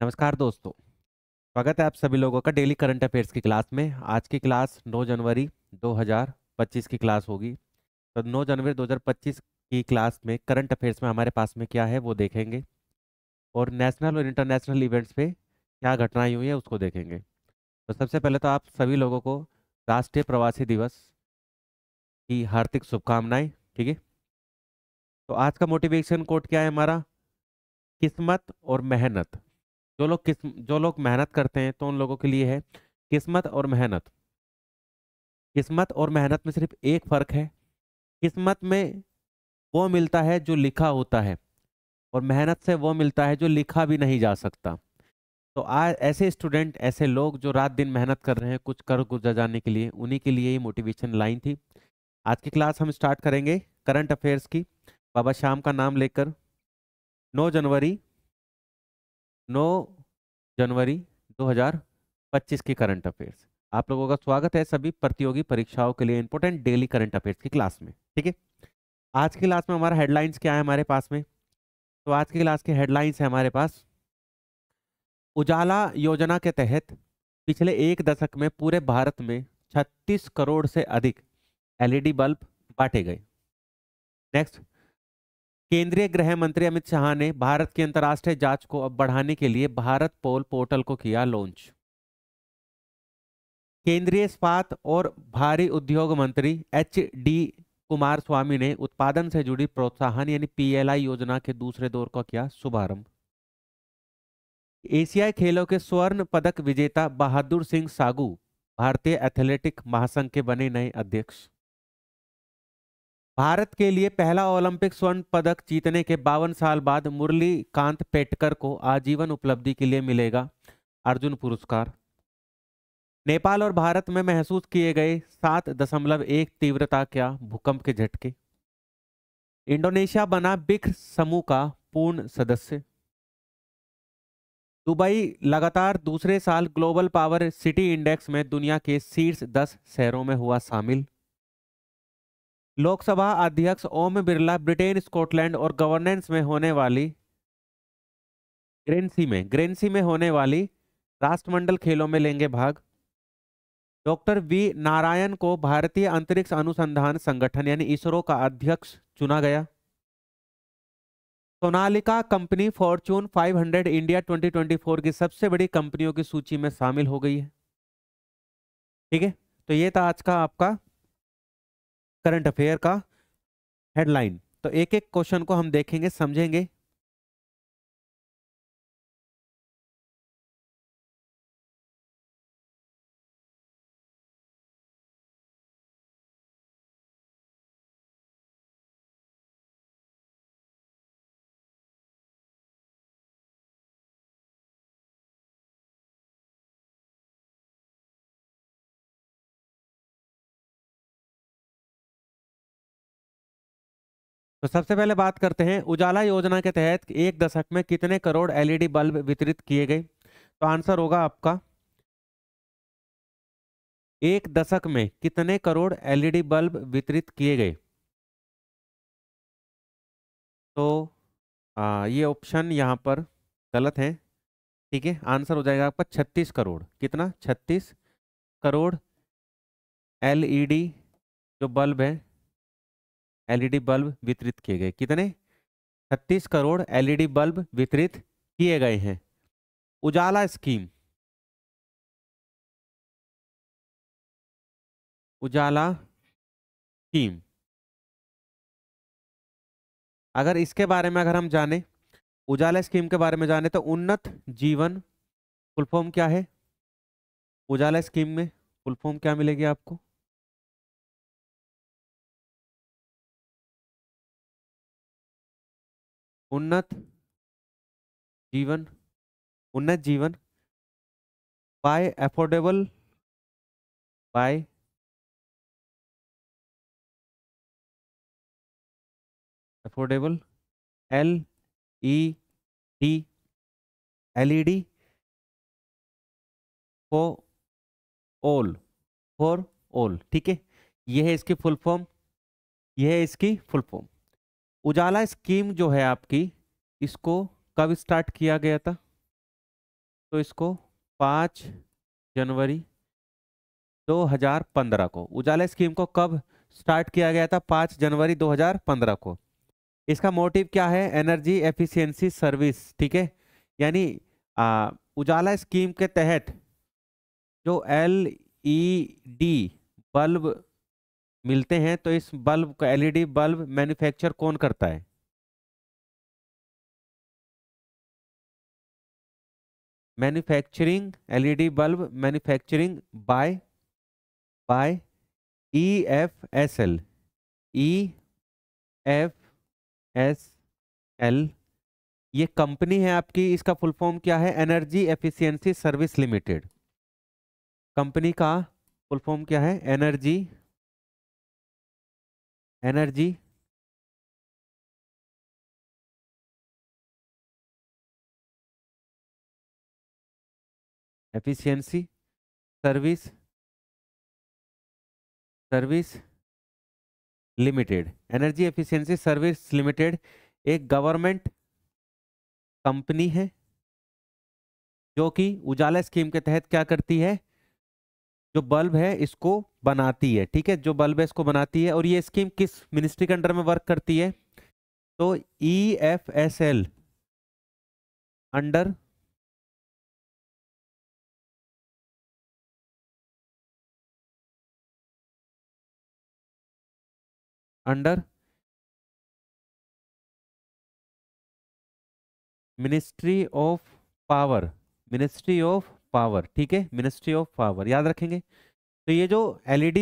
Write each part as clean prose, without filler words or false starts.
नमस्कार दोस्तों। स्वागत है आप सभी लोगों का डेली करंट अफेयर्स की क्लास में। आज की क्लास 9 जनवरी 2025 की क्लास होगी। तो 9 जनवरी 2025 की क्लास में करंट अफेयर्स में हमारे पास में क्या है वो देखेंगे, और नेशनल और इंटरनेशनल इवेंट्स पे क्या घटनाएं हुई है उसको देखेंगे। तो सबसे पहले तो आप सभी लोगों को राष्ट्रीय प्रवासी दिवस की हार्दिक शुभकामनाएं। ठीक है, तो आज का मोटिवेशन कोट क्या है हमारा? किस्मत और मेहनत। जो लोग मेहनत करते हैं तो उन लोगों के लिए है किस्मत और मेहनत। किस्मत और मेहनत में सिर्फ एक फर्क है। किस्मत में वो मिलता है जो लिखा होता है, और मेहनत से वो मिलता है जो लिखा भी नहीं जा सकता। तो आज ऐसे स्टूडेंट, ऐसे लोग जो रात दिन मेहनत कर रहे हैं कुछ कर गुजर जाने के लिए, उन्हीं के लिए ये मोटिवेशन लाइन थी। आज की क्लास हम स्टार्ट करेंगे करंट अफेयर्स की, बाबा श्याम का नाम लेकर। 9 जनवरी 9 जनवरी 2025 की करंट अफेयर्स। आप लोगों का स्वागत है सभी प्रतियोगी परीक्षाओं के लिए इंपॉर्टेंट डेली करंट अफेयर्स की क्लास में। ठीक है, आज की क्लास में हमारा हेडलाइंस क्या है हमारे पास में? तो आज की क्लास के हेडलाइंस है हमारे पास, उजाला योजना के तहत पिछले एक दशक में पूरे भारत में 36 करोड़ से अधिक एलईडी बल्ब बांटे गए। नेक्स्ट, केंद्रीय गृह मंत्री अमित शाह ने भारत की अंतर्राष्ट्रीय जांच को अब बढ़ाने के लिए भारत पोल पोर्टल को किया लॉन्च। केंद्रीय इस्पात और भारी उद्योग मंत्री एच डी कुमार स्वामी ने उत्पादन से जुड़ी प्रोत्साहन यानी पीएलआई योजना के दूसरे दौर का किया शुभारंभ। एशियाई खेलों के स्वर्ण पदक विजेता बहादुर सिंह सागू भारतीय एथलेटिक महासंघ के बने नए अध्यक्ष। भारत के लिए पहला ओलंपिक स्वर्ण पदक जीतने के 52 साल बाद मुरली कांत पेटकर को आजीवन उपलब्धि के लिए मिलेगा अर्जुन पुरस्कार। नेपाल और भारत में महसूस किए गए 7.1 तीव्रता क्या भूकंप के झटके। इंडोनेशिया बना ब्रिक्स समूह का पूर्ण सदस्य। दुबई लगातार दूसरे साल ग्लोबल पावर सिटी इंडेक्स में दुनिया के शीर्ष 10 शहरों में हुआ शामिल। लोकसभा अध्यक्ष ओम बिरला ब्रिटेन, स्कॉटलैंड और गवर्नेंस में होने वाली ग्रेन्सी में होने वाली राष्ट्रमंडल खेलों में लेंगे भाग। डॉक्टर वी नारायण को भारतीय अंतरिक्ष अनुसंधान संगठन यानी इसरो का अध्यक्ष चुना गया। सोनालिका कंपनी फॉर्च्यून 500 इंडिया 2024 की सबसे बड़ी कंपनियों की सूची में शामिल हो गई है। ठीक है, तो ये था आज का आपका करंट अफेयर का हेडलाइन। तो एक एक क्वेश्चन को हम देखेंगे, समझेंगे। तो सबसे पहले बात करते हैं उजाला योजना के तहत एक दशक में कितने करोड़ एलईडी बल्ब वितरित किए गए। तो आंसर होगा आपका, एक दशक में कितने करोड़ एलईडी बल्ब वितरित किए गए। तो ये ऑप्शन यहाँ पर गलत है। ठीक है, आंसर हो जाएगा आपका 36 करोड़। कितना? 36 करोड़ एलईडी जो बल्ब है, एलईडी बल्ब वितरित किए गए। कितने? 36 करोड़ एलईडी बल्ब वितरित किए गए हैं। उजाला स्कीम, उजाला स्कीम अगर इसके बारे में अगर हम जाने, उजाला स्कीम के बारे में जाने, तो उन्नत जीवन फुल फॉर्म क्या है? उजाला स्कीम में फुल फॉर्म क्या मिलेगी आपको? उन्नत जीवन, उन्नत जीवन by affordable, by affordable L E D LED for all, for all. ठीक है, यह है इसकी फुल फॉर्म, यह है इसकी फुल फॉर्म। उजाला स्कीम जो है आपकी, इसको कब स्टार्ट किया गया था? तो इसको 5 जनवरी 2015 को, उजाला स्कीम को कब स्टार्ट किया गया था? 5 जनवरी 2015 को। इसका मोटिव क्या है? एनर्जी एफिशिएंसी सर्विस, ठीक है। यानी उजाला स्कीम के तहत जो LED बल्ब मिलते हैं, तो इस बल्ब का LED बल्ब मैन्युफैक्चर कौन करता है? Manufacturing LED bulb manufacturing by by EFSL। EFSL ये कंपनी है आपकी। इसका फुल फॉर्म क्या है? Energy efficiency service limited. Company का फुल फॉर्म क्या है? Energy energy efficiency service service limited. Energy efficiency service limited एक गवर्नमेंट कंपनी है जो कि उजाला स्कीम के तहत क्या करती है? जो बल्ब है इसको बनाती है, ठीक है। जो बल्ब है इसको बनाती है। और ये स्कीम किस मिनिस्ट्री के अंडर में वर्क करती है? तो EFSL under under ministry of power. Ministry of power, ठीक है, मिनिस्ट्री ऑफ पावर याद रखेंगे। तो ये जो LED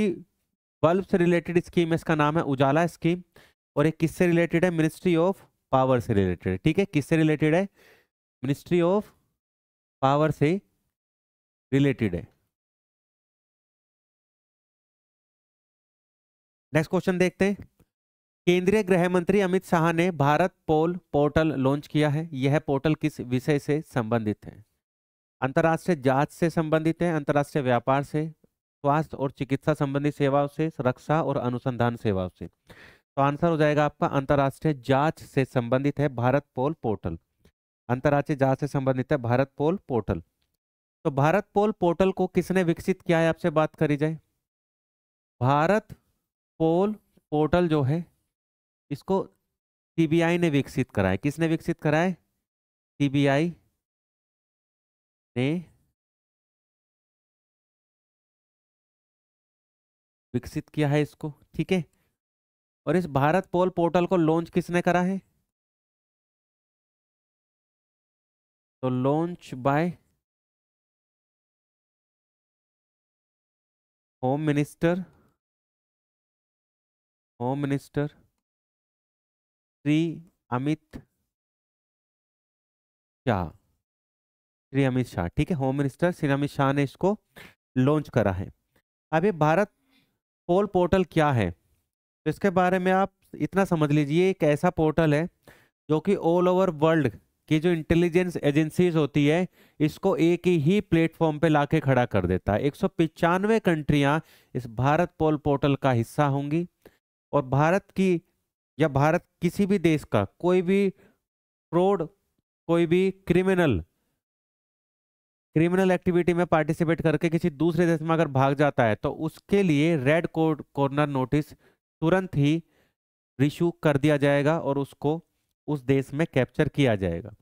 बल्ब से रिलेटेड स्कीम है इसका नाम है उजाला स्कीम। और ये किससे रिलेटेड है? मिनिस्ट्री ऑफ पावर से रिलेटेड है, ठीक है। किससे रिलेटेड है? मिनिस्ट्री ऑफ पावर से रिलेटेड है। नेक्स्ट क्वेश्चन देखते हैं। केंद्रीय गृह मंत्री अमित शाह ने भारत पोल पोर्टल लॉन्च किया है। यह पोर्टल किस विषय से संबंधित है? अंतर्राष्ट्रीय जांच से संबंधित है, अंतर्राष्ट्रीय व्यापार से, स्वास्थ्य और चिकित्सा संबंधी सेवाओं से, रक्षा और अनुसंधान सेवाओं से। तो आंसर हो जाएगा आपका अंतर्राष्ट्रीय जांच से संबंधित है भारत पोल पोर्टल। अंतर्राष्ट्रीय जांच से संबंधित है भारत पोल पोर्टल। तो भारत पोल पोर्टल को किसने विकसित किया है? आपसे बात करी जाए। भारत पोल पोर्टल जो है इसको CBI ने विकसित करा है। किसने विकसित करा है? CBI ने विकसित किया है इसको, ठीक है। और इस भारत पोल पोर्टल को लॉन्च किसने करा है? तो launch by home minister Shri Amit Shah. Shri Amit Shah, ठीक है। होम मिनिस्टर श्री अमित शाह ने इसको लॉन्च करा है। अब ये भारत पोल पोर्टल क्या है? तो इसके बारे में आप इतना समझ लीजिए, एक ऐसा पोर्टल है जो कि ऑल ओवर वर्ल्ड की जो इंटेलिजेंस एजेंसीज होती है इसको एक ही प्लेटफॉर्म पे लाके खड़ा कर देता है। 195 कंट्रियां इस भारत पोल पोर्टल का हिस्सा होंगी। और भारत की या भारत किसी भी देश का कोई भी फ्रॉड, कोई भी क्रिमिनल एक्टिविटी में पार्टिसिपेट करके किसी दूसरे देश में अगर भाग जाता है तो उसके लिए रेड कॉर्नर नोटिस तुरंत ही इशू कर दिया जाएगा और उसको उस देश में कैप्चर किया जाएगा।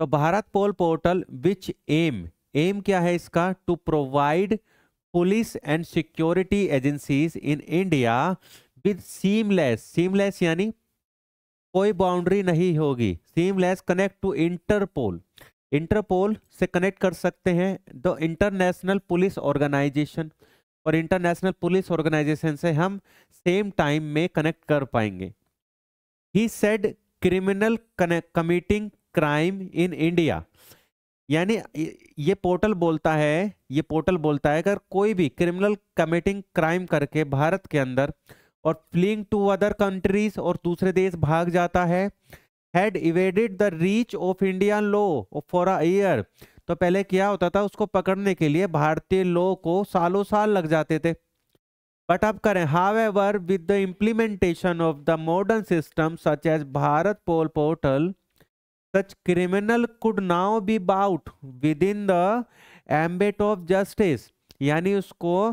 तो भारत पोल पोर्टल विच एम क्या है इसका? To provide police and security agencies in India with seamless यानी कोई बाउंड्री नहीं होगी, seamless connect to Interpol. Interpol से कनेक्ट कर सकते हैं द इंटरनेशनल पुलिस ऑर्गेनाइजेशन। और इंटरनेशनल पुलिस ऑर्गेनाइजेशन से हम सेम टाइम में कनेक्ट कर पाएंगे। ही सेड criminal committing crime in India. यानी ये पोर्टल बोलता है अगर कोई भी क्रिमिनल कमिटिंग क्राइम करके भारत के अंदर और फ्लीइंग टू अदर कंट्रीज और दूसरे देश भाग जाता है, had evaded the reach of Indian law for a year. तो पहले क्या होता था, उसको पकड़ने के लिए भारतीय लॉ को सालों साल लग जाते थे। बट अब करें however with the implementation of the modern system such as Bharat pole portal such criminal could now be brought within the ambit of justice, यानी उसको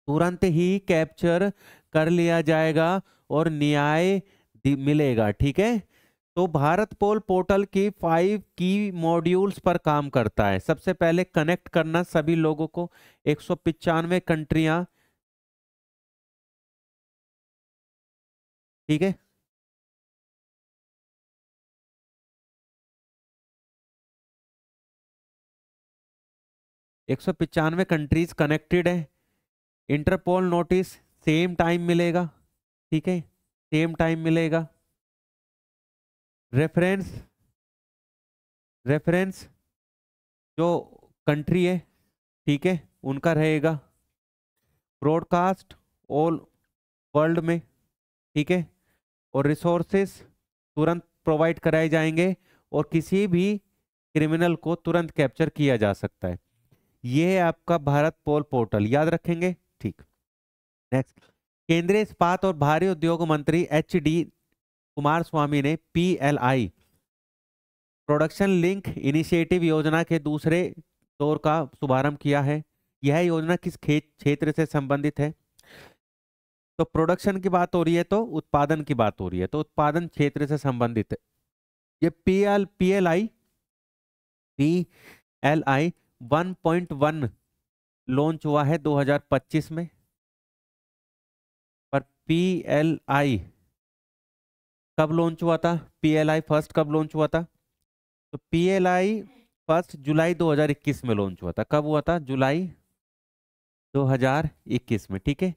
तुरंत ही कैप्चर कर लिया जाएगा और न्याय मिलेगा। ठीक है, तो भारत पोल पोर्टल की 5 की मॉड्यूल्स पर काम करता है। सबसे पहले कनेक्ट करना सभी लोगों को, 195 कंट्रियां। ठीक है, 195 कंट्रीज कनेक्टेड है। इंटरपोल नोटिस सेम टाइम मिलेगा। ठीक है, सेम टाइम मिलेगा। रेफरेंस रेफरेंस जो कंट्री है, ठीक है, उनका रहेगा। ब्रॉडकास्ट ऑल वर्ल्ड में। ठीक है, और रिसोर्सेस तुरंत प्रोवाइड कराए जाएंगे और किसी भी क्रिमिनल को तुरंत कैप्चर किया जा सकता है। ये है आपका भारत पोल पोर्टल, याद रखेंगे। ठीक, नेक्स्ट। केंद्रीय इस्पात और भारी उद्योग मंत्री HD कुमार स्वामी ने PLI प्रोडक्शन लिंक इनिशिएटिव योजना के दूसरे दौर का शुभारंभ किया है। यह योजना किस क्षेत्र से संबंधित है? तो प्रोडक्शन की बात हो रही है तो उत्पादन की बात हो रही है, तो उत्पादन क्षेत्र से संबंधित है। ये PLI 1.1 लॉन्च हुआ है 2025 में। पर PLI कब लॉन्च हुआ था? PLI फर्स्ट कब लॉन्च हुआ था? तो PLI फर्स्ट जुलाई 2021 में लॉन्च हुआ था। कब हुआ था? जुलाई 2021 में। ठीक है,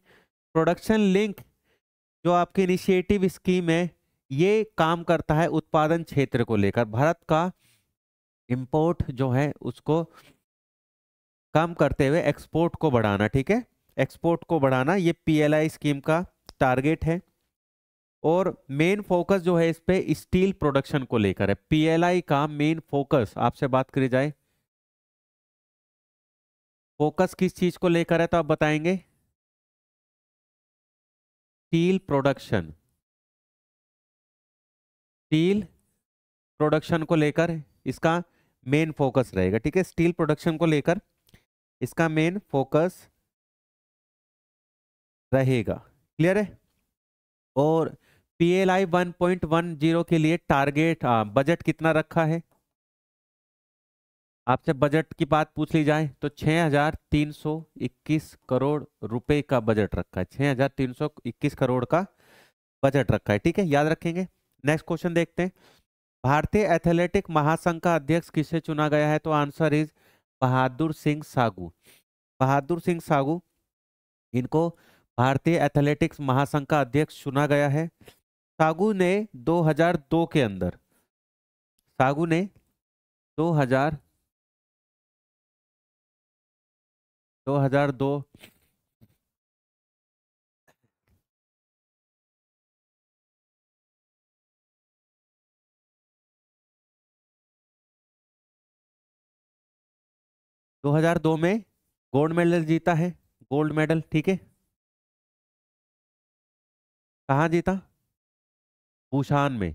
प्रोडक्शन लिंक जो आपकी इनिशिएटिव स्कीम है, ये काम करता है उत्पादन क्षेत्र को लेकर। भारत का इंपोर्ट जो है उसको कम करते हुए एक्सपोर्ट को बढ़ाना। ठीक है, एक्सपोर्ट को बढ़ाना, ये PLI स्कीम का टारगेट है। और मेन फोकस जो है इस पे स्टील प्रोडक्शन को लेकर है। PLI का मेन फोकस आपसे बात करी जाए, फोकस किस चीज को लेकर है तो आप बताएंगे? स्टील प्रोडक्शन, स्टील प्रोडक्शन को लेकर इसका मेन फोकस रहेगा। ठीक है, स्टील प्रोडक्शन को लेकर इसका मेन फोकस रहेगा। क्लियर है? और PLI 1.10 के लिए टारगेट बजट कितना रखा है? आपसे बजट की बात पूछ ली जाए तो 6,321 करोड़ रुपए का बजट रखा है। 6,321 करोड़ का बजट रखा है। ठीक है, याद रखेंगे। नेक्स्ट क्वेश्चन देखते हैं। भारतीय एथलेटिक महासंघ का अध्यक्ष किसे चुना गया है? तो आंसर इज बहादुर सिंह सागू। बहादुर सिंह सागू, इनको भारतीय एथलेटिक्स महासंघ का अध्यक्ष चुना गया है। सागू ने 2002 के अंदर, सागू ने 2000 2002 2002 में गोल्ड मेडल जीता है। गोल्ड मेडल, ठीक है। कहाँ जीता? बुशान में।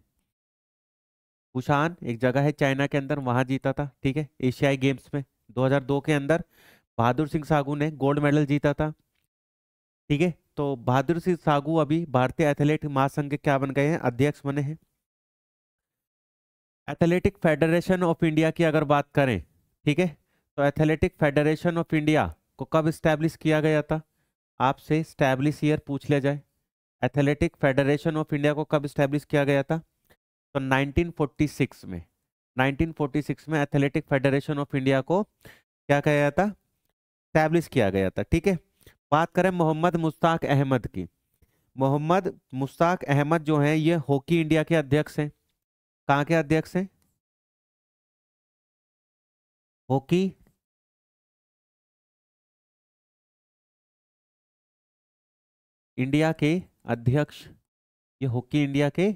बुशान एक जगह है चाइना के अंदर, वहां जीता था। ठीक है, एशियाई गेम्स में 2002 के अंदर बहादुर सिंह सागू ने गोल्ड मेडल जीता था। ठीक है, तो बहादुर सिंह सागू अभी भारतीय एथलेटिक महासंघ के क्या बन गए हैं? अध्यक्ष बने हैं। एथलेटिक फेडरेशन ऑफ इंडिया की अगर बात करें, ठीक है, तो एथलेटिक फेडरेशन ऑफ इंडिया को कब स्टैब्लिश किया गया था? आपसे स्टैब्लिश ईयर पूछ लिया जाए, एथलेटिक फेडरेशन ऑफ इंडिया को कब स्टैब्लिश किया गया था? तो 1946 में। 1946 में एथलेटिक फेडरेशन ऑफ इंडिया को क्या किया गया था? स्टैब्लिश किया गया था। ठीक है, बात करें मोहम्मद मुश्ताक अहमद की। मोहम्मद मुश्ताक अहमद जो हैं ये हॉकी इंडिया के अध्यक्ष हैं। कहाँ के अध्यक्ष हैं? हॉकी इंडिया के अध्यक्ष, ये हॉकी इंडिया के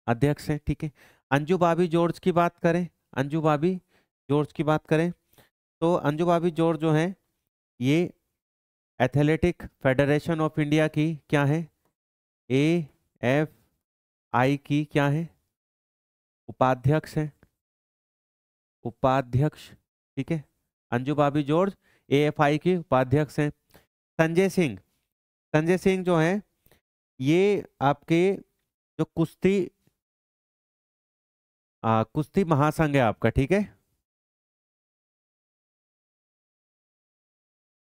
अध्यक्ष हैं। ठीक है, अंजू बाबी जॉर्ज की बात करें, अंजू बाबी जॉर्ज की बात करें तो अंजू बाबी जॉर्ज जो हैं ये एथलेटिक फेडरेशन ऑफ इंडिया की क्या है? AFI की क्या है? उपाध्यक्ष हैं। उपाध्यक्ष, ठीक है। अंजू भाभी जॉर्ज एएफआई की उपाध्यक्ष हैं। संजय सिंह, संजय सिंह जो है ये आपके जो कुश्ती महासंघ है आपका, ठीक है।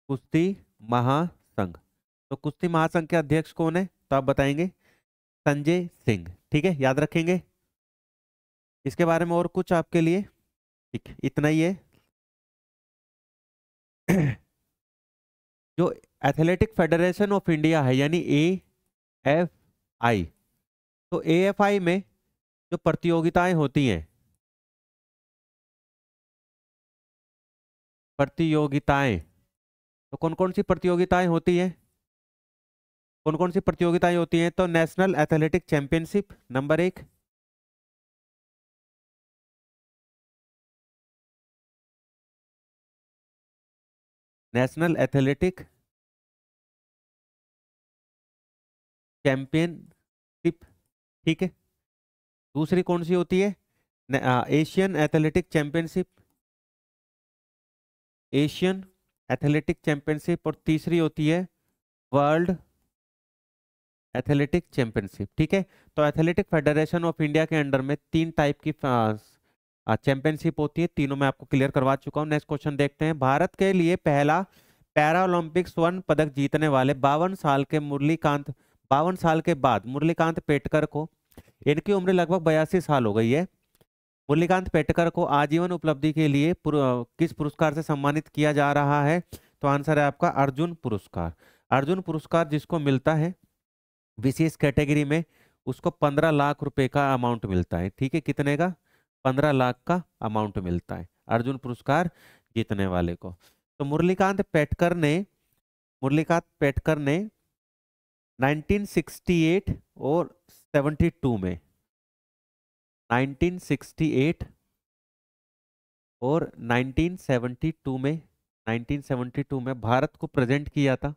कुश्ती महासंघ, तो कुश्ती महासंघ के अध्यक्ष कौन है तो आप बताएंगे संजय सिंह, ठीक है, याद रखेंगे। इसके बारे में और कुछ आपके लिए, ठीक, इतना ही है। जो एथलेटिक फेडरेशन ऑफ इंडिया है यानी AFI, तो AFI में जो प्रतियोगिताएं होती हैं, प्रतियोगिताएं, तो कौन कौन सी प्रतियोगिताएं होती हैं, कौन कौन सी प्रतियोगिताएं होती हैं, तो national athletic championship number 1, national athletic championship, ठीक है। दूसरी कौन सी होती है, Asian athletic championship, Asian athletic championship, और तीसरी होती है वर्ल्ड एथलेटिक चैंपियनशिप, ठीक है। तो एथलेटिक फेडरेशन ऑफ इंडिया के अंडर में 3 टाइप की चैंपियनशिप होती है, तीनों मैं आपको क्लियर करवा चुका हूँ। नेक्स्ट क्वेश्चन देखते हैं। भारत के लिए पहला पैरा ओलंपिक स्वर्ण पदक जीतने वाले 52 साल के बाद मुरलीकांत पेटकर को, इनकी उम्र लगभग 82 साल हो गई है। मुरलीकांत पेटकर को आजीवन उपलब्धि के लिए किस पुरस्कार से सम्मानित किया जा रहा है, तो आंसर है आपका अर्जुन पुरस्कार। अर्जुन पुरस्कार जिसको मिलता है विशेष कैटेगरी में, उसको 15 लाख रुपए का अमाउंट मिलता है, ठीक है। कितने का, 15 लाख का अमाउंट मिलता है अर्जुन पुरस्कार जीतने वाले को। तो मुरलीकांत पेटकर ने 1968 और 72 में, 1968 और 1972 में भारत को प्रेजेंट किया था,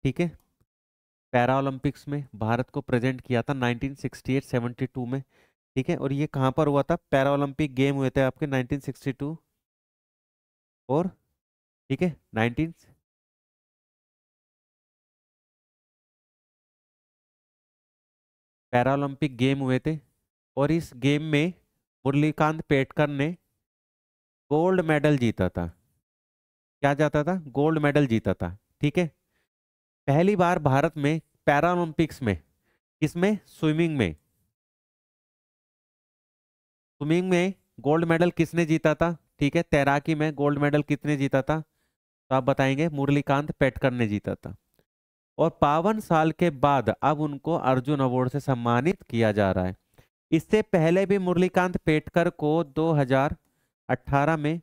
ठीक है। पैरा ओलंपिक्स में भारत को प्रेजेंट किया था 1968-72 में, ठीक है। और ये कहाँ पर हुआ था, पैरा ओलंपिक गेम हुए थे आपके 1962 और, ठीक है, 19 पैरा ओलंपिक गेम हुए थे। और इस गेम में मुरलीकांत पेटकर ने गोल्ड मेडल जीता था। क्या जाता था, गोल्ड मेडल जीता था, ठीक है। पहली बार भारत में पैरा ओलंपिक्स में, किसमें, स्विमिंग में गोल्ड मेडल किसने जीता था, ठीक है। तैराकी में गोल्ड मेडल किसने जीता था, तो आप बताएंगे मुरलीकांत पेटकर ने जीता था। और 52 साल के बाद अब उनको अर्जुन अवार्ड से सम्मानित किया जा रहा है। इससे पहले भी मुरलीकांत पेटकर को 2018 में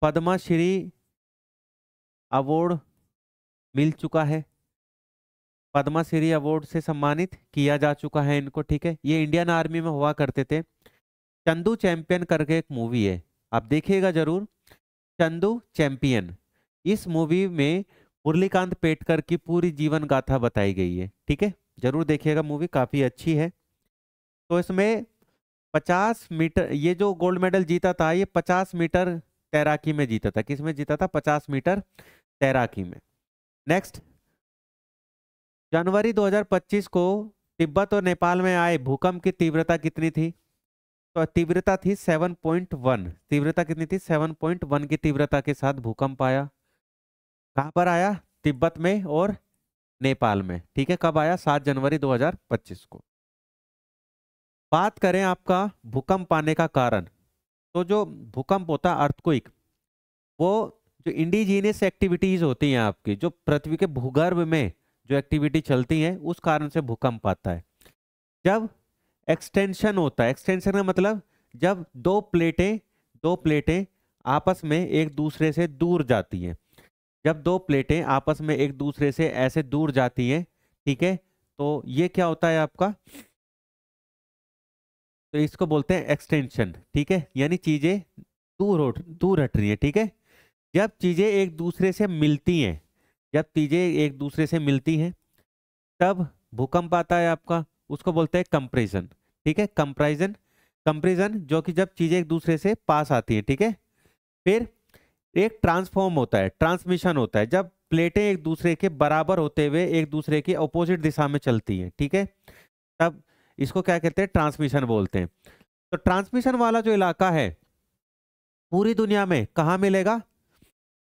पद्मश्री अवार्ड मिल चुका है, पद्मश्री अवार्ड से सम्मानित किया जा चुका है इनको, ठीक है। ये इंडियन आर्मी में हुआ करते थे। चंदू चैंपियन करके एक मूवी है, आप देखिएगा जरूर, चंदू चैंपियन। इस मूवी में मुरलीकांत पेटकर की पूरी जीवन गाथा बताई गई है, ठीक है। जरूर देखिएगा, मूवी काफी अच्छी है। तो इसमें 50 मीटर, ये जो गोल्ड मेडल जीता था ये 50 मीटर तैराकी में जीता था। किसमें जीता था, 50 मीटर तैराकी में। नेक्स्ट, जनवरी 2025 को तिब्बत और नेपाल में आए भूकंप की तीव्रता कितनी थी, तो तीव्रता थी 7.1। तीव्रता कितनी थी, 7.1 की तीव्रता के साथ भूकंप आया। कहां पर आया, तिब्बत में और नेपाल में, ठीक है। कब आया, 7 जनवरी 2025 को। बात करें आपका भूकंप आने का कारण, तो जो भूकंप होता है अर्थक्वेक, वो जो इंडिजीनियस एक्टिविटीज होती हैं आपकी, जो पृथ्वी के भूगर्भ में जो एक्टिविटी चलती है उस कारण से भूकंप आता है। जब एक्सटेंशन होता है, एक्सटेंशन का मतलब जब दो प्लेटें आपस में एक दूसरे से दूर जाती हैं, जब दो प्लेटें आपस में एक दूसरे से ऐसे दूर जाती हैं, ठीक है, तो ये क्या होता है आपका, तो इसको बोलते हैं एक्सटेंशन, ठीक है। यानी चीजें दूर हट रही है, ठीक है। जब चीजें एक दूसरे से मिलती हैं, जब चीजें एक दूसरे से मिलती हैं तब भूकंप आता है आपका, उसको बोलते हैं कंप्रेशन, ठीक है, कंप्रेशन। कंपैरिजन जो कि जब चीजें एक दूसरे से पास आती है, ठीक है। फिर एक ट्रांसफॉर्म होता है, ट्रांसमिशन होता है, जब प्लेटें एक दूसरे के बराबर होते हुए एक दूसरे की अपोजिट दिशा में चलती हैं, ठीक है, तब इसको क्या कहते हैं, ट्रांसमिशन बोलते हैं। तो ट्रांसमिशन वाला जो इलाका है पूरी दुनिया में कहाँ मिलेगा,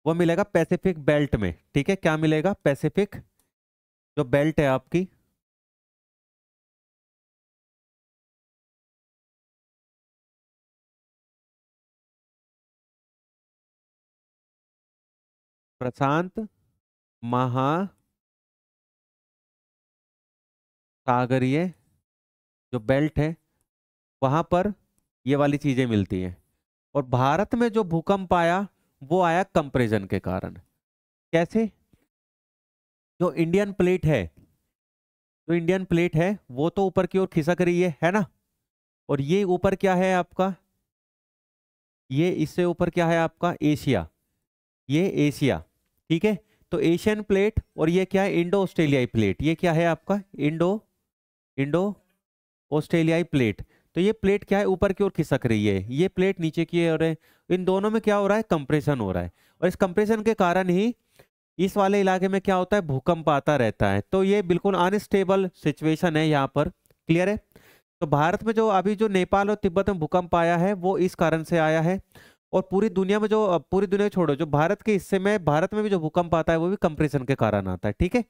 वो मिलेगा पैसिफिक बेल्ट में, ठीक है। क्या मिलेगा, पैसिफिक जो बेल्ट है आपकी, प्रशांत महासागरीय जो बेल्ट है वहां पर ये वाली चीजें मिलती हैं। और भारत में जो भूकंप आया वो आया कंप्रेशन के कारण। कैसे, जो इंडियन प्लेट है, जो इंडियन प्लेट है वो तो ऊपर की ओर खिसक रही है ना। और ये ऊपर क्या है आपका, ये इससे ऊपर क्या है आपका, एशिया, ये एशिया, ठीक है। तो एशियन प्लेट और ये क्या है, इंडो ऑस्ट्रेलियाई प्लेट, ये क्या है आपका, इंडो इंडो ऑस्ट्रेलियाई प्लेट। तो ये प्लेट क्या है, ऊपर की ओर खिसक रही है, ये प्लेट नीचे की ओर है। इन दोनों में क्या हो रहा है, कंप्रेशन हो रहा है। और इस कंप्रेशन के कारण ही इस वाले इलाके में क्या होता है, भूकंप आता रहता है। तो ये बिल्कुल अनस्टेबल सिचुएशन है यहाँ पर, क्लियर है। तो भारत में जो अभी जो नेपाल और तिब्बत में भूकंप आया है वो इस कारण से आया है। और पूरी दुनिया में जो, पूरी दुनिया छोड़ो, जो भारत के हिस्से में, भारत में भी जो भूकंप आता है वो भी कंप्रेशन के कारण आता है, ठीक है।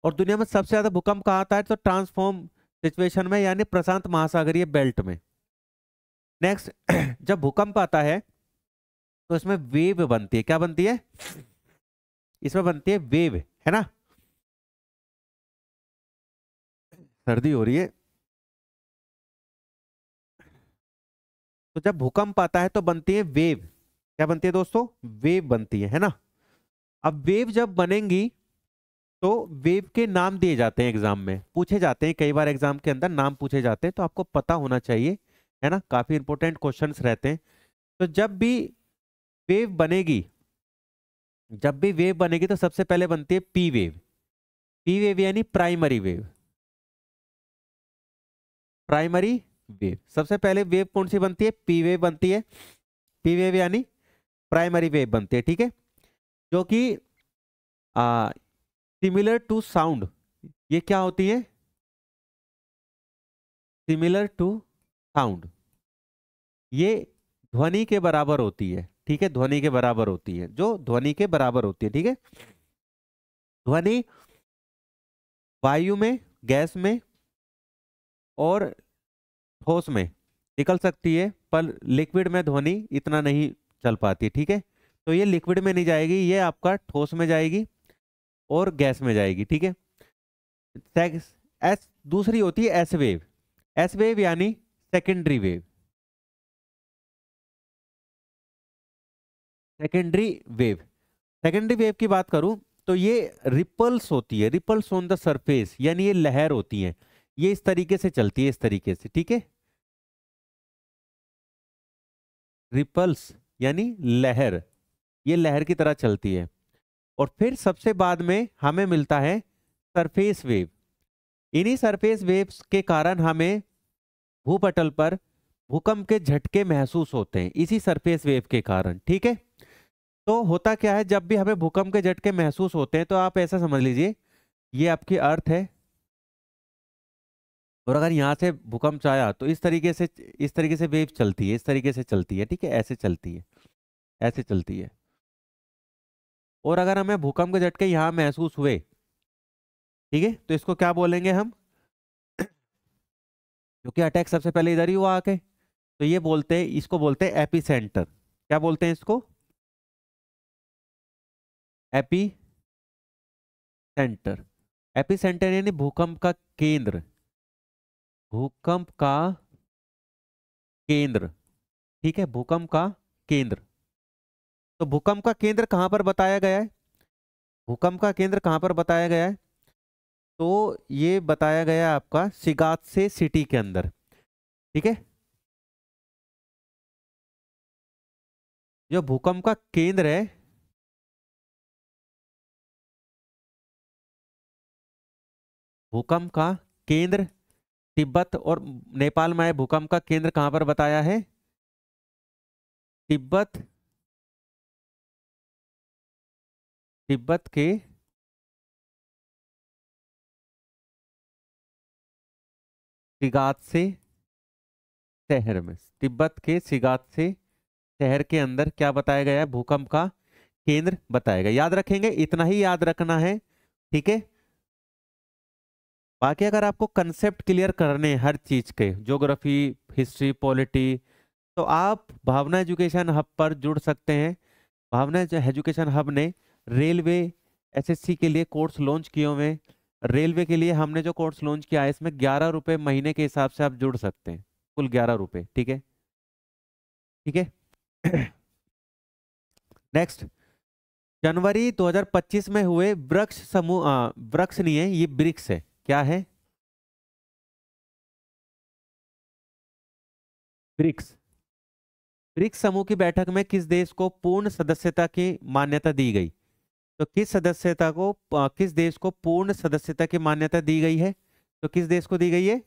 और दुनिया में सबसे ज्यादा भूकंप कहाँ आता है, तो ट्रांसफॉर्म सिचुएशन में, यानी प्रशांत महासागरीय बेल्ट में। नेक्स्ट जब भूकंप आता है तो इसमें वेव बनती है, क्या बनती है, इसमें बनती है वेव, है ना। सर्दी हो रही है। तो जब भूकंप आता है तो बनती है वेव, क्या बनती है दोस्तों, वेव बनती है ना। अब वेव जब बनेंगी तो वेव के नाम दिए जाते हैं, एग्जाम में पूछे जाते हैं, कई बार एग्जाम के अंदर नाम पूछे जाते हैं, तो आपको पता होना चाहिए, है ना, काफी इंपॉर्टेंट क्वेश्चंस रहते हैं। तो जब भी वेव बनेगी, जब भी वेव बनेगी तो सबसे पहले बनती है पी वेव। पी वेव यानी प्राइमरी वेव, प्राइमरी वेव। सबसे पहले वेव कौन सी बनती है, पी वेव बनती है। पी वेव यानी प्राइमरी वेव बनती है, ठीक है, जो कि सिमिलर टू साउंड, ये क्या होती है, सिमिलर टू साउंड, ये ध्वनि के बराबर होती है, ठीक है, ध्वनि के बराबर होती है, जो ध्वनि के बराबर होती है, ठीक है। ध्वनि वायु में, गैस में और ठोस में निकल सकती है, पर लिक्विड में ध्वनि इतना नहीं चल पाती, ठीक है। तो ये लिक्विड में नहीं जाएगी, ये आपका ठोस में जाएगी और गैस में जाएगी, ठीक है। एस दूसरी होती है एस वेव। एस वेव यानी secondary wave, secondary wave. Secondary wave की बात करूं तो ये रिपल्स होती है, रिपल्स ऑन द सरफेस, यानी ये लहर होती है, ये इस तरीके से चलती है, इस तरीके से, ठीक है। रिपल्स यानी लहर, ये लहर की तरह चलती है। और फिर सबसे बाद में हमें मिलता है सरफेस वेव। इन्हीं सरफेस वेव्स के कारण हमें भूपटल पर भूकंप के झटके महसूस होते हैं, इसी सरफेस वेव के कारण, ठीक है। तो होता क्या है, जब भी हमें भूकंप के झटके महसूस होते हैं तो आप ऐसा समझ लीजिए, ये आपकी अर्थ है, और अगर यहाँ से भूकंप आया तो इस तरीके से, इस तरीके से वेव चलती है, इस तरीके से चलती है, ठीक है, ऐसे चलती है, ऐसे चलती है। और अगर हमें भूकंप के झटके यहाँ महसूस हुए, ठीक है, तो इसको क्या बोलेंगे हम, क्योंकि अटैक सबसे पहले इधर ही हुआ आके, तो ये बोलते हैं, इसको बोलते हैं एपी सेंटर। क्या बोलते हैं इसको, एपी सेंटर। एपी सेंटर यानी भूकंप का केंद्र, भूकंप का केंद्र, ठीक है, भूकंप का केंद्र। तो भूकंप का केंद्र कहां पर बताया गया है, भूकंप का केंद्र कहां पर बताया गया है, तो ये बताया गया है आपका शिगात्से सिटी के अंदर, ठीक है। जो भूकंप का केंद्र है, भूकंप का केंद्र तिब्बत और नेपाल में आए भूकंप का केंद्र कहां पर बताया है? तिब्बत, तिब्बत के सिगात्से शहर में, तिब्बत के सिगात्से शहर के अंदर क्या बताया गया है? भूकंप का केंद्र बताया गया। याद रखेंगे, इतना ही याद रखना है, ठीक है। बाकी अगर आपको कंसेप्ट क्लियर करने हैं हर चीज के, ज्योग्राफी, हिस्ट्री, पॉलिटी, तो आप भावना एजुकेशन हब पर जुड़ सकते हैं। भावना एजुकेशन हब ने रेलवे एसएससी के लिए कोर्स लॉन्च किए हुए हैं। रेलवे के लिए हमने जो कोर्स लॉन्च किया है, इसमें 11 रुपए महीने के हिसाब से आप जुड़ सकते हैं, कुल 11 रुपए, ठीक है, ठीक है। नेक्स्ट, जनवरी 2025 में हुए वृक्ष समूह, वृक्ष नहीं है ये, ब्रिक्स है, क्या है? ब्रिक्स, ब्रिक्स समूह की बैठक में किस देश को पूर्ण सदस्यता की मान्यता दी गई? तो किस सदस्यता को किस देश को पूर्ण सदस्यता की मान्यता दी गई है? तो किस देश को दी गई है?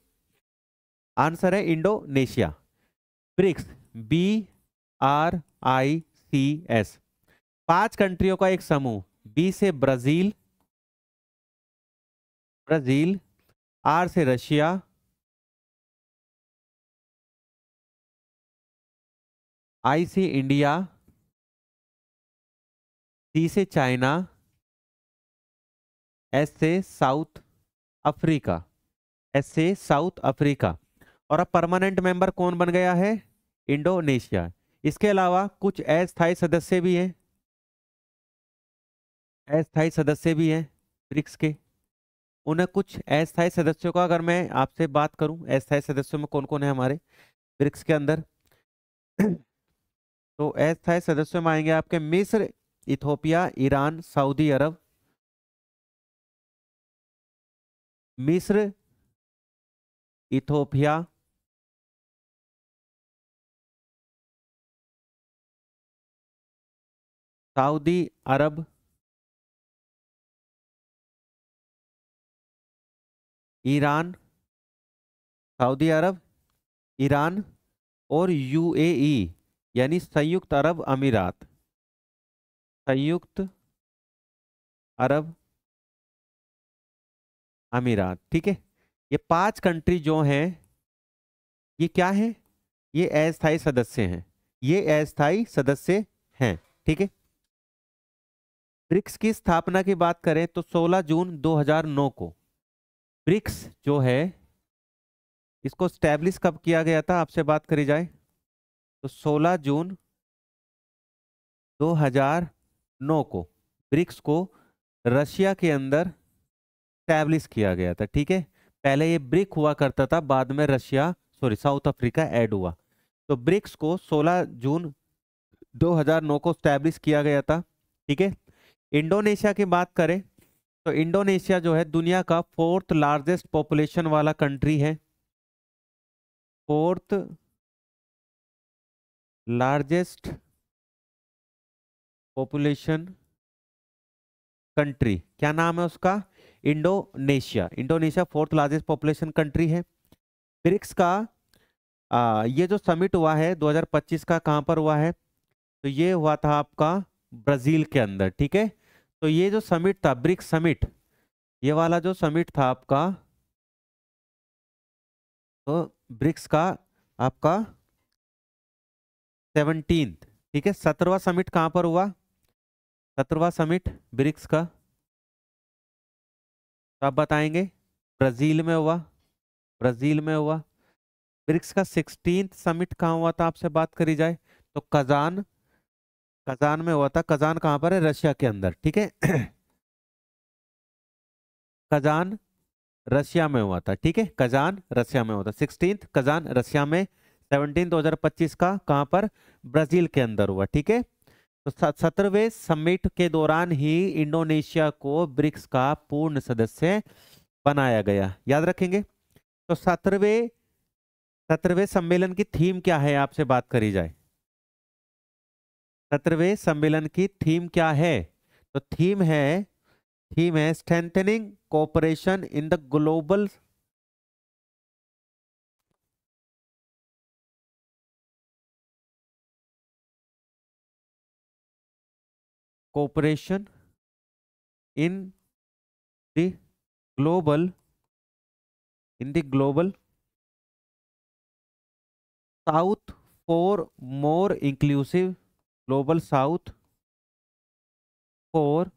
आंसर है इंडोनेशिया। ब्रिक्स, BRICS, 5 कंट्रियों का एक समूह। बी से ब्राजील, ब्राजील, आर से रशिया, आई से इंडिया, सी से चाइना, एस से साउथ अफ्रीका, एस से साउथ अफ्रीका। और अब परमानेंट मेंबर कौन बन गया है? इंडोनेशिया। इसके अलावा कुछ अस्थायी सदस्य भी हैं, अस्थायी सदस्य भी हैं ब्रिक्स के। उन्हें कुछ अस्थायी सदस्यों का अगर मैं आपसे बात करूं, अस्थायी सदस्यों में कौन कौन है हमारे ब्रिक्स के अंदर? तो अस्थायी सदस्यों में आएंगे आपके मिस्र, इथोपिया, ईरान, सऊदी अरब, मिस्र, इथोपिया, सऊदी अरब, ईरान, सऊदी अरब, ईरान और यूएई यानी संयुक्त अरब अमीरात, संयुक्त अरब अमीरात, ठीक है। ये 5 कंट्री जो हैं, ये क्या है? ये अस्थायी सदस्य हैं, ये अस्थायी सदस्य हैं, ठीक है। ब्रिक्स की स्थापना की बात करें तो 16 जून 2009 को ब्रिक्स जो है इसको स्टैब्लिश कब किया गया था, आपसे बात करी जाए तो 16 जून 2009 को ब्रिक्स को रशिया के अंदर स्टैब्लिश किया गया था, ठीक है। पहले ये ब्रिक हुआ करता था, बाद में Russia, sorry, south Africa add हुआ। तो ब्रिक्स को 16 जून 2009 को स्टैब्लिश किया गया था, ठीक है। इंडोनेशिया की बात करें तो इंडोनेशिया जो है दुनिया का 4th लार्जेस्ट पॉपुलेशन वाला कंट्री है, 4th लार्जेस्ट पॉपुलेशन कंट्री, क्या नाम है उसका? Indonesia. Indonesia 4th largest population country है। ब्रिक्स का ये जो समिट हुआ है 2025 का, कहां पर हुआ है? तो ये हुआ था आपका ब्राजील के अंदर, ठीक है। तो ये जो समिट था, ब्रिक्स समिट, ये वाला जो समिट था आपका, तो ब्रिक्स का आपका 17th, ठीक है। 17वां समिट कहां पर हुआ? 17वां समिट ब्रिक्स का, तो आप बताएंगे? ब्राजील में हुआ, ब्राजील में हुआ। ब्रिक्स का 16th समिट कहाँ हुआ था, आपसे बात करी जाए तो कजान, कजान में हुआ था। कजान कहाँ पर है? रशिया के अंदर, ठीक है। कजान रशिया में हुआ था, ठीक है। कजान रशिया में हुआ था, 16th कजान रशिया में, 17 2025 का कहाँ पर? ब्राजील के अंदर हुआ, ठीक है। तो 17वें समिट के दौरान ही इंडोनेशिया को ब्रिक्स का पूर्ण सदस्य बनाया गया, याद रखेंगे। तो 17वें सम्मेलन की थीम क्या है, आपसे बात करी जाए? 17वें सम्मेलन की थीम क्या है? तो थीम है strengthening cooperation in the global cooperation in the global south for more inclusive, global south for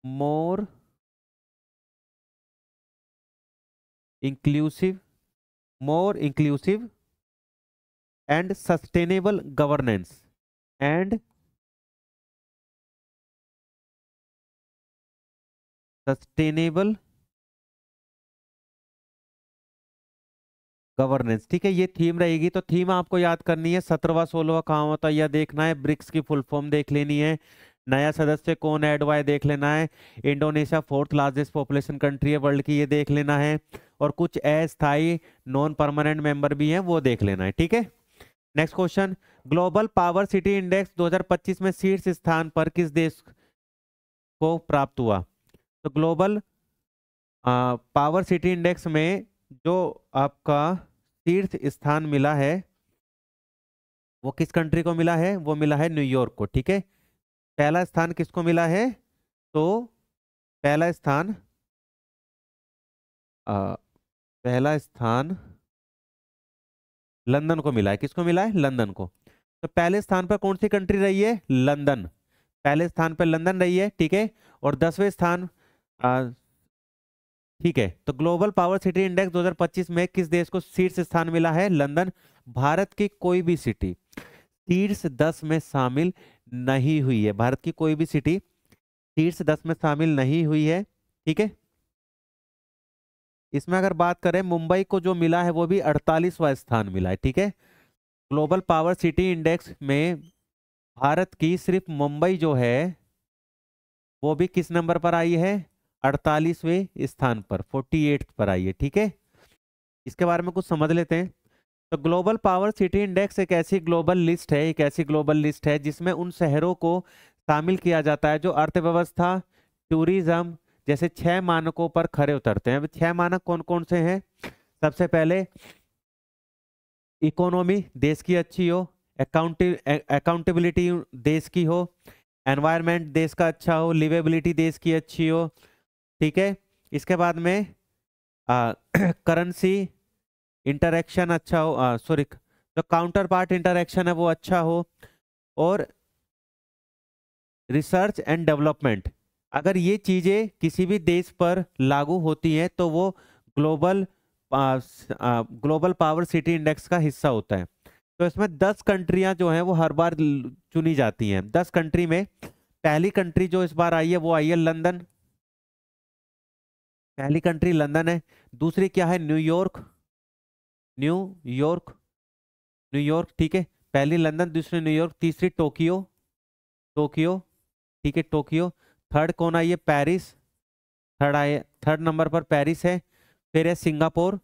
more inclusive and sustainable governance and sustainable governance. ठीक है, ये थीम रहेगी। तो थीम आपको याद करनी है, 17वां 16वां कहाँ होता है यह देखना है, ब्रिक्स की फुल फॉर्म देख लेनी है, नया सदस्य कौन ऐड हुआ है देख लेना है, Indonesia 4th largest population country है वर्ल्ड की, ये देख लेना है, और कुछ अस्थायी नॉन परमानेंट मेंबर भी हैं वो देख लेना है। ठीक है, next question, global power city index 2025 में शीर्ष स्थान पर किस देश को प्राप्त हुआ? तो ग्लोबल पावर सिटी इंडेक्स में जो आपका शीर्ष स्थान मिला है वो किस कंट्री को मिला है? वो मिला है न्यूयॉर्क को। ठीक है, पहला स्थान किसको मिला है? तो पहला स्थान पहला स्थान लंदन को मिला है। किसको मिला है? लंदन को। तो पहले स्थान पर कौन सी कंट्री रही है? लंदन। पहले स्थान पर लंदन रही है। ठीक है, और 10वें स्थान ठीक है, तो ग्लोबल पावर सिटी इंडेक्स 2025 में किस देश को शीर्ष स्थान मिला है? लंदन। भारत की कोई भी सिटी शीर्ष 10 में शामिल नहीं हुई है। भारत की कोई भी सिटी शीर्ष 10 में शामिल नहीं हुई है। ठीक है, इसमें अगर बात करें मुंबई को जो मिला है वो भी 48वां स्थान मिला है। ठीक है, ग्लोबल पावर सिटी इंडेक्स में भारत की सिर्फ मुंबई जो है वो भी किस नंबर पर आई है? 48वें स्थान पर, 48 पर आई है। ठीक है, इसके बारे में कुछ समझ लेते हैं। तो ग्लोबल पावर सिटी इंडेक्स एक ऐसी ग्लोबल लिस्ट है, जिसमें उन शहरों को शामिल किया जाता है जो अर्थव्यवस्था, टूरिज्म जैसे 6 मानकों पर खरे उतरते हैं। अब 6 मानक कौन कौन से हैं? सबसे पहले इकोनॉमी देश की अच्छी हो, अकाउंटेबिलिटी देश की हो, एनवायरनमेंट देश का अच्छा हो, लिवेबिलिटी देश की अच्छी हो। ठीक है, इसके बाद में करेंसी इंटरेक्शन अच्छा हो, सॉरी जो काउंटर पार्ट इंटरेक्शन है वो अच्छा हो, और रिसर्च एंड डेवलपमेंट, अगर ये चीजें किसी भी देश पर लागू होती हैं तो वो global global power city index का हिस्सा होता है। तो इसमें 10 कंट्रियां जो हैं वो हर बार चुनी जाती हैं। 10 कंट्री में पहली कंट्री जो इस बार आई है वो आई है लंदन। पहली कंट्री लंदन है। दूसरी क्या है? न्यूयॉर्क। न्यूयॉर्क न्यूयॉर्क ठीक है, पहली लंदन, दूसरी न्यूयॉर्क, तीसरी टोक्यो। टोक्यो ठीक है, टोक्यो। थर्ड कौन आई है? पेरिस। थर्ड नंबर पर पेरिस है। फिर है सिंगापुर।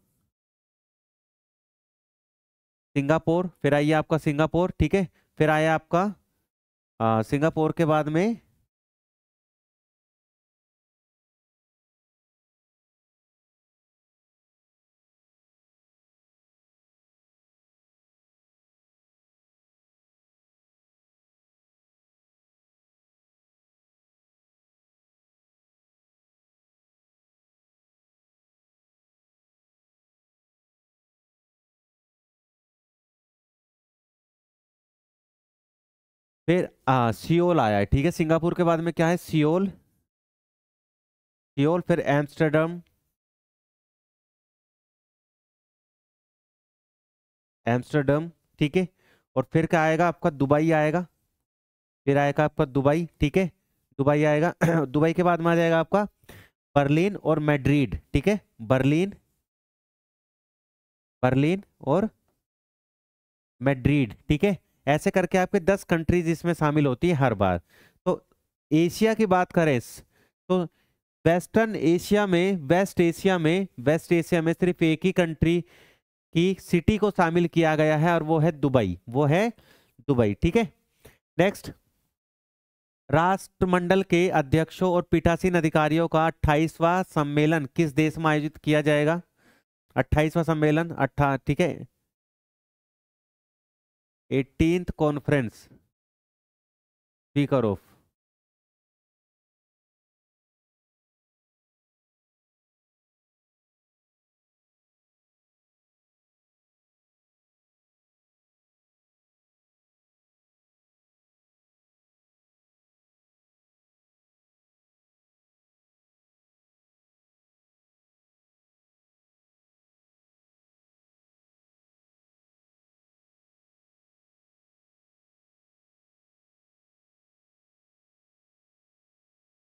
फिर आइए आपका सिंगापुर। ठीक है, फिर आया आपका सिंगापुर के बाद में फिर सियोल आया है। ठीक है, सिंगापुर के बाद में क्या है? सियोल। फिर एम्स्टर्डम। ठीक है, और फिर क्या आएगा आपका? दुबई आएगा। फिर आएगा आपका दुबई। ठीक है, दुबई आएगा। दुबई के बाद में आ जाएगा आपका बर्लिन और मैड्रिड। ठीक है, बर्लिन बर्लिन और मैड्रिड। ठीक है, ऐसे करके आपके 10 कंट्रीज इसमें शामिल होती है हर बार। तो एशिया की बात करें तो वेस्ट एशिया में सिर्फ एक ही कंट्री की सिटी को शामिल किया गया है और वो है दुबई। ठीक है, नेक्स्ट, राष्ट्रमंडल के अध्यक्षों और पीठासीन अधिकारियों का 28वां सम्मेलन किस देश में आयोजित किया जाएगा? 28वां सम्मेलन ठीक है, 18th कॉन्फ्रेंस स्पीकर ऑफ।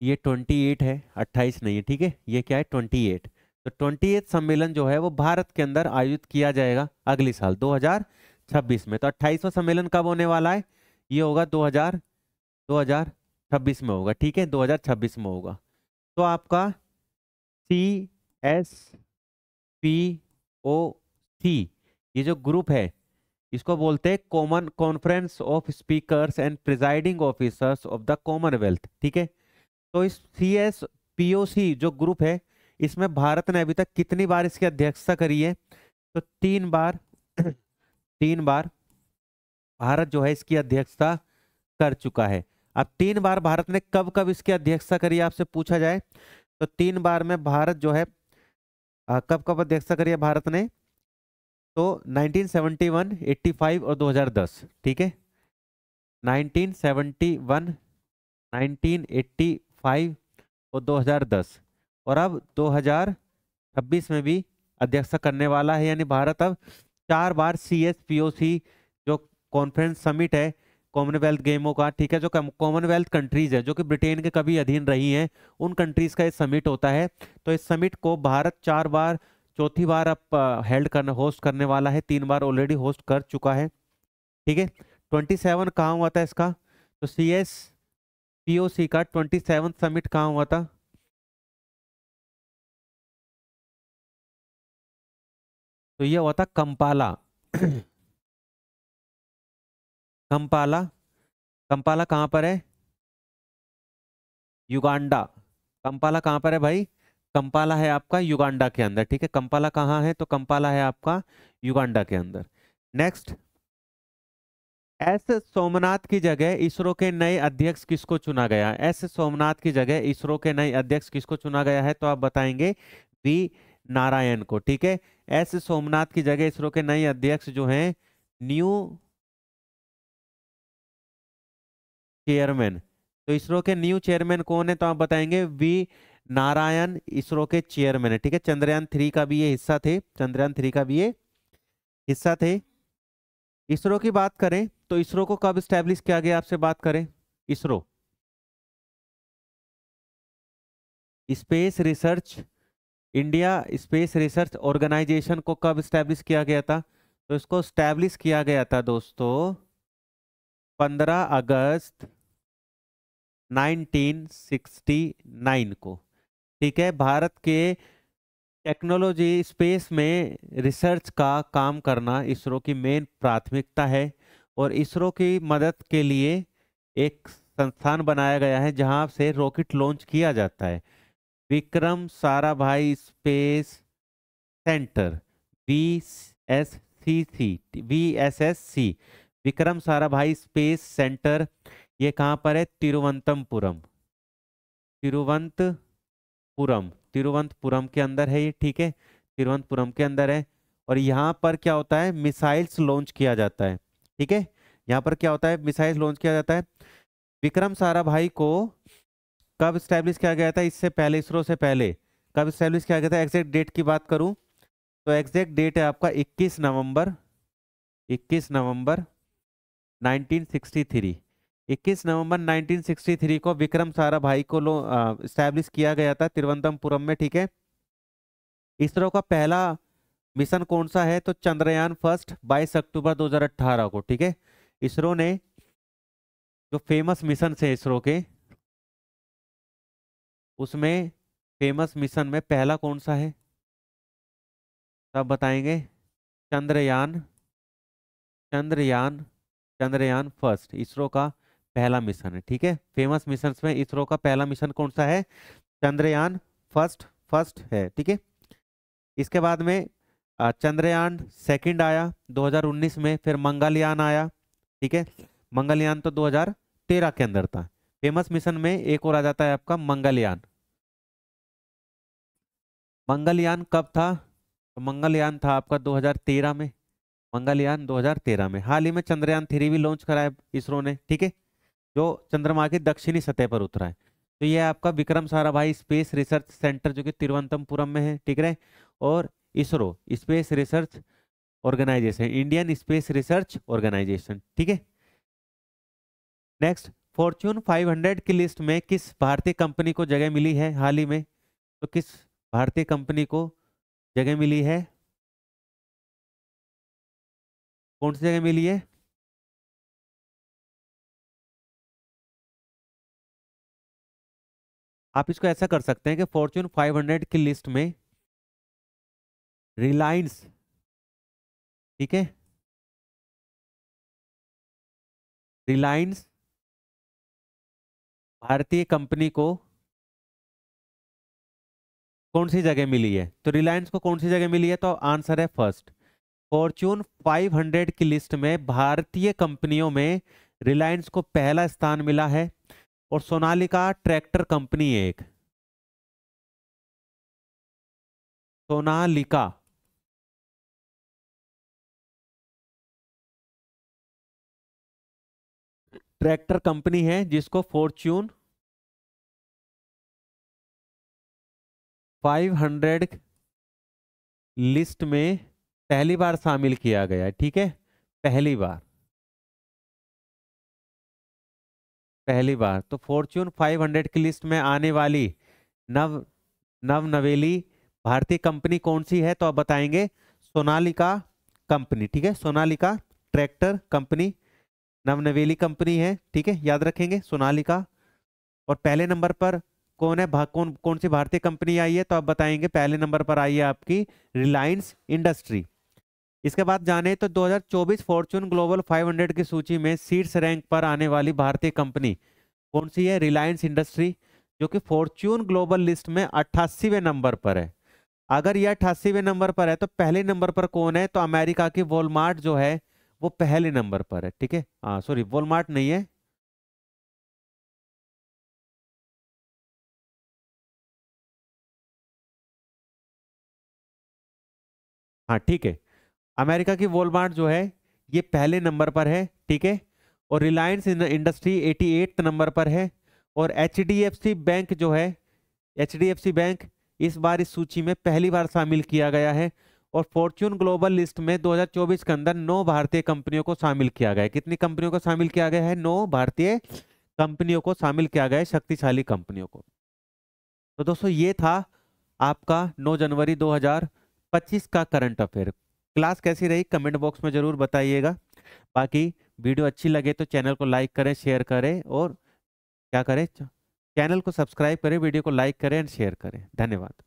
ये 28 है, 28 नहीं है, ठीक है, ये क्या है 28। तो 28 सम्मेलन जो है वो भारत के अंदर आयोजित किया जाएगा अगले साल 2026 में। तो 28वां सम्मेलन कब होने वाला है? ये होगा 2026 में होगा, ठीक है, 2026 में होगा। तो आपका CSPOC ये जो ग्रुप है इसको बोलते हैं common conference of speakers and presiding officers of the Commonwealth, ठीक है। तो इस CSPOC जो ग्रुप है इसमें भारत ने अभी तक कितनी बार इसकी अध्यक्षता करी है? तो 3 बार 3 बार भारत जो है इसकी अध्यक्षता कर चुका है। अब 3 बार भारत ने कब कब इसकी अध्यक्षता करी आपसे पूछा जाए तो 3 बार में भारत जो है कब कब अध्यक्षता करी है भारत ने? तो 1971, 85 और 2010, ठीक है। 1971, 1985 और 2010 और अब 2026 में भी अध्यक्षता करने वाला है। यानी भारत अब 4 बार CSPOC जो कॉन्फ्रेंस समिट है कॉमनवेल्थ गेमों का, ठीक है, जो कॉमनवेल्थ कंट्रीज है जो कि ब्रिटेन के कभी अधीन रही हैं उन कंट्रीज का ये समिट होता है। तो इस समिट को भारत 4 बार, चौथी बार अब होस्ट करने वाला है। 3 बार ऑलरेडी होस्ट कर चुका है, ठीक है। 27 कहाँ हुआ था इसका? तो CSPOC का 27 समिट कहाँ हुआ था? तो ये हुआ था कंपाला। कंपाला, कंपाला कहाँ पर है? युगांडा। कंपाला कहाँ पर है भाई? कंपाला है आपका युगांडा के अंदर, ठीक है। कंपाला कहाँ है? तो कंपाला है आपका युगांडा के अंदर। नेक्स्ट, एस सोमनाथ की जगह इसरो के नए अध्यक्ष किसको चुना गया? एस सोमनाथ की जगह इसरो के नए अध्यक्ष किसको चुना गया है? तो आप बताएंगे वी नारायण को, ठीक है। एस सोमनाथ की जगह इसरो के नए अध्यक्ष जो हैं न्यू चेयरमैन। तो इसरो के न्यू चेयरमैन कौन है? तो आप बताएंगे वी नारायण इसरो के चेयरमैन है, ठीक है। चंद्रयान 3 का भी ये हिस्सा थे, चंद्रयान 3 का भी ये हिस्सा थे। इसरो की बात करें तो इसरो को कब स्टैब्लिश किया गया? आपसे बात करें ISRO, space research, India space research organisation को कब स्टैब्लिश किया गया था? तो इसको स्टैब्लिश किया गया था दोस्तों 15 अगस्त 1969 को, ठीक है। भारत के टेक्नोलॉजी स्पेस में रिसर्च का काम करना इसरो की मेन प्राथमिकता है। और इसरो की मदद के लिए एक संस्थान बनाया गया है जहां से रॉकेट लॉन्च किया जाता है, Vikram Sarabhai space centre, VSSC, Vikram Sarabhai space centre. ये कहाँ पर है? तिरुवनंतपुरम, तिरुवनंतपुरम, तिरुवनंतपुरम के अंदर है ये, ठीक है, तिरुवनंतपुरम के अंदर है। और यहाँ पर क्या होता है? मिसाइल्स लॉन्च किया जाता है, ठीक है। यहाँ पर क्या होता है? मिसाइल्स लॉन्च किया जाता है। विक्रम साराभाई को कब स्टैब्लिश किया गया था? इससे पहले, इसरो से पहले कब स्टैब्लिश किया गया था? एग्जैक्ट डेट की बात करूं तो एग्जैक्ट डेट है आपका 21 नवंबर, 21 नवंबर 1963। 21 नवंबर 1963 को विक्रम साराभाई को स्टैब्लिश किया गया था तिरुवनंतपुरम में, ठीक है। इसरो का पहला मिशन कौन सा है? तो चंद्रयान 1 22 अक्टूबर 2018 को, ठीक है। इसरो ने जो फेमस मिशन है इसरो के, उसमें फेमस मिशन में पहला कौन सा है? सब बताएंगे। चंद्रयान, चंद्रयान, चंद्रयान 1 इसरो का पहला मिशन है, ठीक है। फेमस मिशन में इसरो का पहला मिशन कौन सा है? चंद्रयान 1 फर्स्ट है, ठीक है। इसके बाद में चंद्रयान 2 आया 2019 में, फिर मंगलयान आया, ठीक है। मंगलयान तो 2023 2013 के अंदर था। फेमस मिशन में एक और आ जाता है आपका मंगलयान। मंगलयान कब था? तो मंगलयान था आपका 2013 में। मंगलयान 2013 में। हाल ही में चंद्रयान 3 भी लॉन्च करा है इसरो ने, ठीक है, जो चंद्रमा की दक्षिणी सतह पर उतरा है। तो ये आपका Vikram Sarabhai space research centre जो कि तिरुवनंतपुरम में है, ठीक है। और ISRO space research organisation, Indian space research organisation, ठीक है। नेक्स्ट, फॉर्च्यून 500 की लिस्ट में किस भारतीय कंपनी को जगह मिली है हाल ही में? तो किस भारतीय कंपनी को जगह मिली है? कौन सी जगह मिली है? आप इसको ऐसा कर सकते हैं कि फॉर्च्यून 500 की लिस्ट में रिलायंस, ठीक है, रिलायंस भारतीय कंपनी को कौन सी जगह मिली है? तो रिलायंस को कौन सी जगह मिली है? तो आंसर है फर्स्ट। फॉर्च्यून 500 की लिस्ट में भारतीय कंपनियों में रिलायंस को पहला स्थान मिला है। और सोनालिका ट्रैक्टर कंपनी है एक, सोनालिका ट्रैक्टर कंपनी है जिसको फॉर्च्यून 500 लिस्ट में पहली बार शामिल किया गया है, ठीक है, पहली बार, पहली बार। तो फॉर्च्यून 500 की लिस्ट में आने वाली नव नवेली भारतीय कंपनी कौन सी है? तो आप बताएंगे सोनालिका कंपनी, ठीक है, सोनालिका ट्रैक्टर कंपनी नवनवेली कंपनी है, ठीक है, याद रखेंगे सोनालिका। और पहले नंबर पर कौन है? कौन कौन सी भारतीय कंपनी आई है? तो आप बताएंगे पहले नंबर पर आई है आपकी रिलायंस इंडस्ट्री। इसके बाद जाने तो 2024 फॉर्च्यून ग्लोबल 500 की सूची में शीर्ष रैंक पर आने वाली भारतीय कंपनी कौन सी है? रिलायंस इंडस्ट्री, जो कि फॉर्च्यून ग्लोबल लिस्ट में 88वें नंबर पर है। अगर यह 88वें नंबर पर है तो पहले नंबर पर कौन है? तो अमेरिका की वॉलमार्ट जो है वो पहले नंबर पर है, ठीक है। हाँ सॉरी, वॉलमार्ट नहीं है। हाँ ठीक है, अमेरिका की वॉलमार्ट जो है ये पहले नंबर पर है, ठीक है। और रिलायंस इंडस्ट्री 88 नंबर पर है। और एचडीएफसी बैंक जो है, एचडीएफसी बैंक इस बार इस सूची में पहली बार शामिल किया गया है। और फॉर्च्यून ग्लोबल लिस्ट में 2024 के अंदर 9 भारतीय कंपनियों को शामिल किया गया है। कितनी कंपनियों को शामिल किया गया है? 9 भारतीय कंपनियों को शामिल किया गया है, शक्तिशाली कंपनियों को। तो दोस्तों ये था आपका 9 जनवरी 2025 का करंट अफेयर। क्लास कैसी रही कमेंट बॉक्स में जरूर बताइएगा। बाकी वीडियो अच्छी लगे तो चैनल को लाइक करें, शेयर करें, और क्या करें, चैनल को सब्सक्राइब करें, वीडियो को लाइक करें एंड शेयर करें। धन्यवाद।